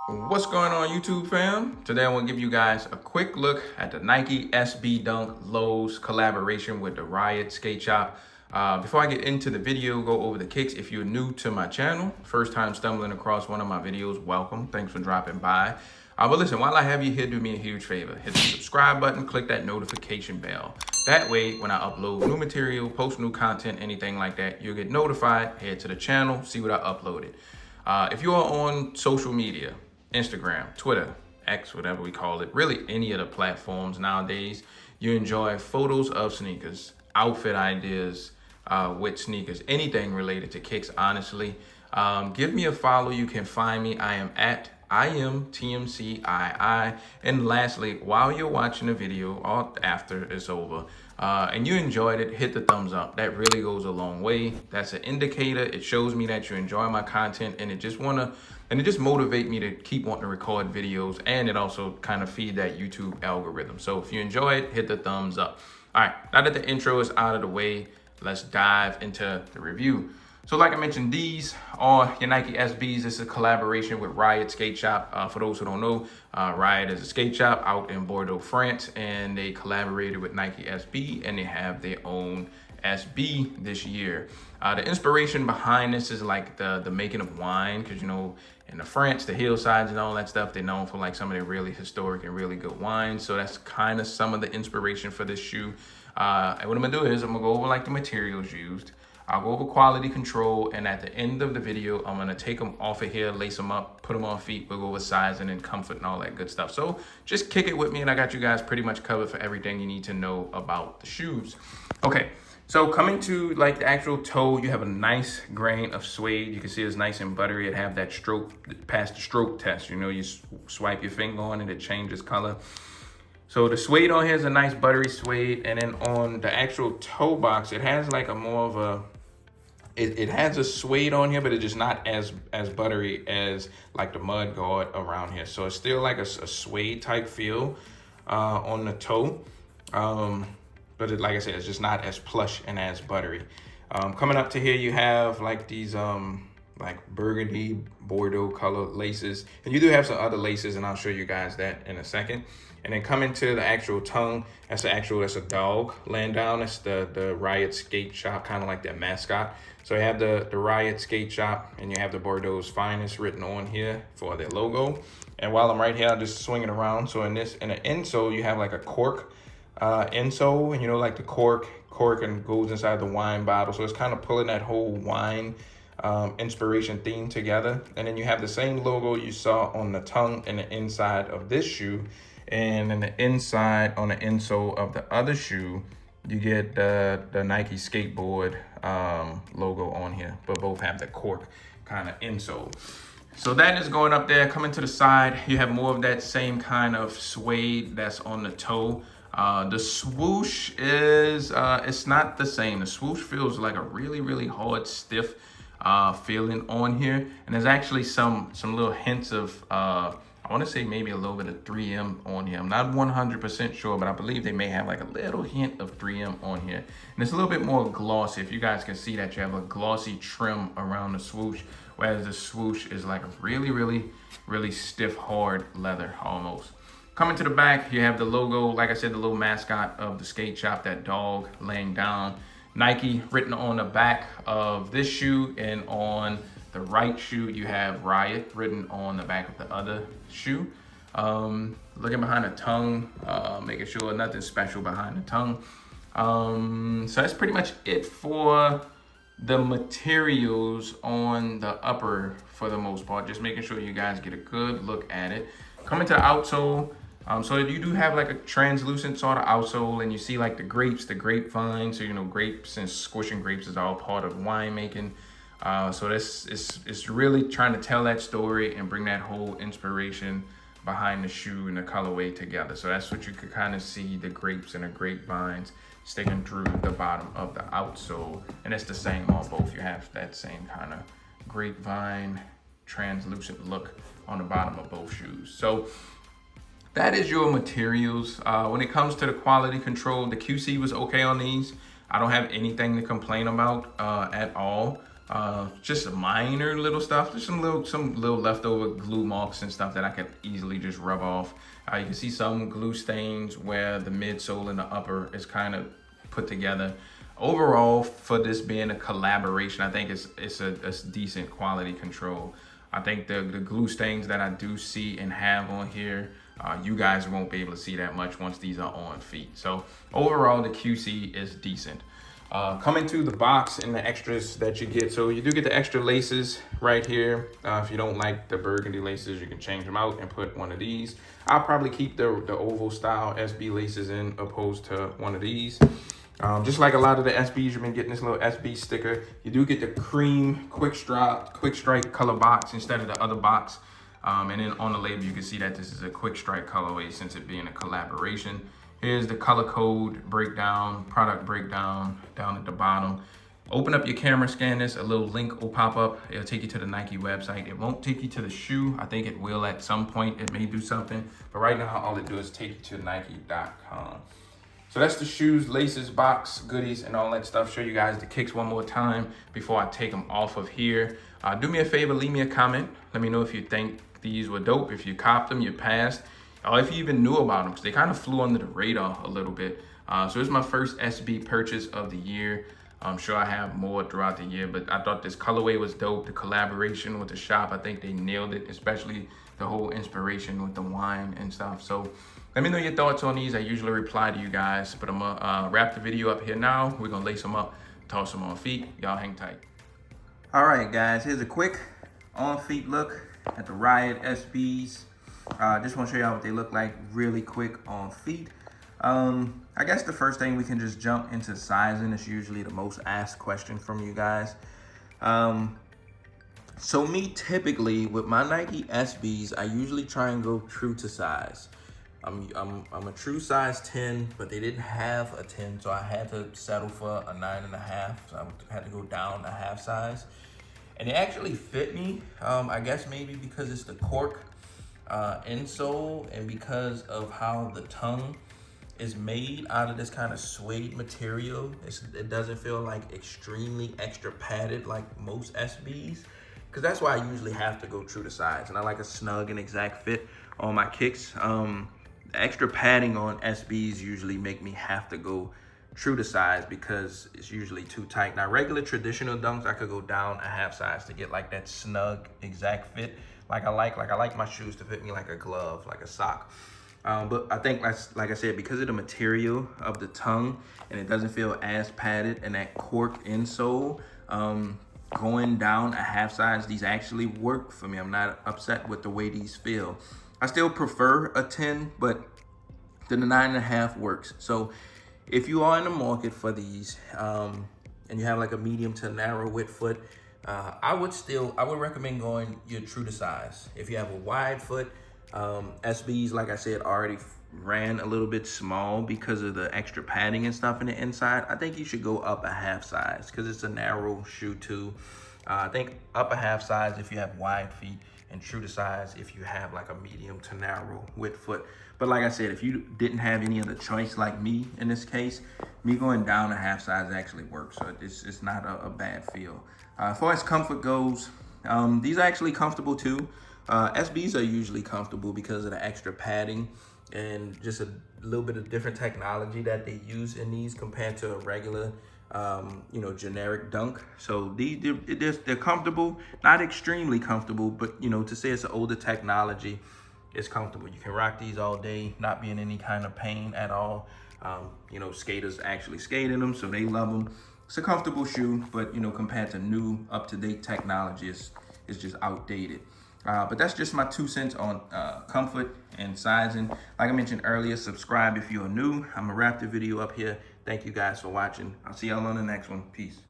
What's going on, YouTube fam? Today I want to give you guys a quick look at the Nike SB Dunk Lows collaboration with the Riot Skateshop. Before I get into the video, go over the kicks. If you're new to my channel, first time stumbling across one of my videos, welcome. Thanks for dropping by. But listen, while I have you here, do me a huge favor. Hit the subscribe button, click that notification bell. That way, when I upload new material, post new content, anything like that, you'll get notified, head to the channel, see what I uploaded. If you are on social media, Instagram, Twitter, X, whatever we call it, really any of the platforms nowadays, you enjoy photos of sneakers, outfit ideas with sneakers, anything related to kicks, honestly, give me a follow. You can find me. I am at iAMTMCII. And lastly, while you're watching the video or after it's over, and you enjoyed it, hit the thumbs up. That really goes a long way. That's an indicator. It shows me that you enjoy my content, and it just motivate me to keep wanting to record videos, and it also kind of feed that YouTube algorithm. So if you enjoy it, hit the thumbs up. All right, now that the intro is out of the way, let's dive into the review. So like I mentioned, these are your Nike SBs. This is a collaboration with Riot Skateshop. For those who don't know, Riot is a skate shop out in Bordeaux, France, and they collaborated with Nike SB, and they have their own SB this year. The inspiration behind this is like the making of wine, because, you know, in the France, the hillsides and all that stuff, they're known for like some of the really historic and really good wines. So that's kind of some of the inspiration for this shoe. And what I'm gonna do is I'm gonna go over like the materials used. I'll go over quality control, and at the end of the video, I'm gonna take them off of here, lace them up, put them on feet, we'll go over sizing and comfort and all that good stuff. So just kick it with me, and I got you guys pretty much covered for everything you need to know about the shoes. Okay, so coming to like the actual toe, you have a nice grain of suede. You can see it's nice and buttery. It have that stroke, past the stroke test. You know, you swipe your finger on it, it changes color. So the suede on here is a nice buttery suede, and then on the actual toe box, it has like a more of a, it has a suede on here, but it's just not as buttery as like the mud guard around here. So it's still like a suede type feel on the toe. But like I said, it's just not as plush and as buttery. Coming up to here, you have like these like burgundy Bordeaux color laces, and you do have some other laces, and I'll show you guys that in a second. And then coming to the actual tongue, that's a dog laying down. That's the Riot Skateshop, kind of like their mascot. So you have the Riot Skateshop, and you have the Bordeaux's Finest written on here for their logo. And while I'm right here, I'll just swing it around. So in the insole, you have like a cork insole, and you know, like the cork and goes inside the wine bottle. So it's kind of pulling that whole wine inspiration theme together. And then you have the same logo you saw on the tongue and the inside of this shoe. And then the inside on the insole of the other shoe, you get the Nike skateboard logo on here, but both have the cork kind of insole. So that is going up there. Coming to the side, you have more of that same kind of suede that's on the toe. The swoosh is, it's not the same. The swoosh feels like a really hard, stiff feeling on here. And there's actually some little hints of, I want to say maybe a little bit of 3M on here. I'm not 100% sure, but I believe they may have like a little hint of 3M on here. And it's a little bit more glossy. If you guys can see that, you have a glossy trim around the swoosh, whereas the swoosh is like a really stiff, hard leather almost. Coming to the back, you have the logo, like I said, the little mascot of the skate shop, that dog laying down. Nike written on the back of this shoe, and on the right shoe, you have Riot written on the back of the other shoe. Looking behind the tongue, making sure nothing special behind the tongue. So that's pretty much it for the materials on the upper for the most part. Just making sure you guys get a good look at it. Coming to the outsole, so you do have like a translucent sort of outsole, and you see like the grapes, the grapevine. So, you know, grapes and squishing grapes is all part of winemaking. So this is really trying to tell that story and bring that whole inspiration behind the shoe and the colorway together. So that's what you could kind of see, the grapes and the grapevines sticking through the bottom of the outsole. And it's the same on both. You have that same kind of grapevine, translucent look on the bottom of both shoes. So that is your materials. When it comes to the quality control, the QC was okay on these. I don't have anything to complain about at all. Just minor little stuff, just some little leftover glue marks and stuff that I could easily just rub off. You can see some glue stains where the midsole and the upper is kind of put together. Overall, for this being a collaboration, I think it's a decent quality control. I think the glue stains that I do see and have on here, you guys won't be able to see that much once these are on feet. So overall, the QC is decent. Coming to the box and the extras that you get. So you do get the extra laces right here. If you don't like the burgundy laces, you can change them out and put one of these. I'll probably keep the oval style SB laces in opposed to one of these. Just like a lot of the SBs, you've been getting this little SB sticker. You do get the cream quick strike color box instead of the other box. And then on the label, you can see that this is a quick strike colorway since it being a collaboration. Here's the color code breakdown, product breakdown down at the bottom. Open up your camera, scan this, a little link will pop up. It'll take you to the Nike website. It won't take you to the shoe. I think it will at some point. It may do something, but right now all it does is take you to Nike.com. So that's the shoes, laces, box, goodies, and all that stuff. Show you guys the kicks one more time before I take them off of here. Do me a favor, leave me a comment. Let me know if you think these were dope, if you copped them, you passed, or if you even knew about them, because they kind of flew under the radar a little bit. So this is my first SB purchase of the year. I'm sure I have more throughout the year, but I thought this colorway was dope. The collaboration with the shop, I think they nailed it, especially the whole inspiration with the wine and stuff. So let me know your thoughts on these. I usually reply to you guys, but I'm gonna wrap the video up here now. We're gonna lace them up, toss them on feet. Y'all hang tight. All right, guys, here's a quick on feet look at the Riot SBs. Just want to show y'all what they look like really quick on feet. I guess the first thing we can just jump into sizing. It's usually the most asked question from you guys. So me, typically with my Nike SBs, I usually try and go true to size. I'm a true size 10, but they didn't have a 10, so I had to settle for a 9.5. So I had to go down a half size, and it actually fit me. I guess maybe because it's the cork insole, and because of how the tongue is made out of this kind of suede material. It doesn't feel like extremely extra padded like most SBs, because that's why I usually have to go true to size, and I like a snug and exact fit on my kicks. Extra padding on SBs usually make me have to go true to size because it's usually too tight. Now, regular traditional dunks, I could go down a half size to get like that snug exact fit. Like I like my shoes to fit me like a glove, like a sock. But I think, like I said, because of the material of the tongue and it doesn't feel as padded, and that cork insole, going down a half size, these actually work for me. I'm not upset with the way these feel. I still prefer a 10, but the 9.5 works. So if you are in the market for these, and you have like a medium to narrow width foot, I would recommend going your true to size. If you have a wide foot, SBs, like I said, already ran a little bit small because of the extra padding and stuff in the inside. I think you should go up a half size because it's a narrow shoe too. I think up a half size if you have wide feet, and true to size if you have like a medium to narrow width foot. But like I said, if you didn't have any other choice like me in this case, me going down a half size actually works. So it's not a bad feel. As far as comfort goes, these are actually comfortable too. SBs are usually comfortable because of the extra padding and just a little bit of different technology that they use in these compared to a regular generic dunk. So they're comfortable, not extremely comfortable, but to say it's an older technology, it's comfortable. You can rock these all day, not be in any kind of pain at all. Skaters actually skate in them, so they love them. It's a comfortable shoe, but compared to new up-to-date technology, it's just outdated. But that's just my 2 cents on comfort and sizing. Like I mentioned earlier, subscribe if you're new. I'm gonna wrap the video up here. Thank you guys for watching. I'll see y'all on the next one. Peace.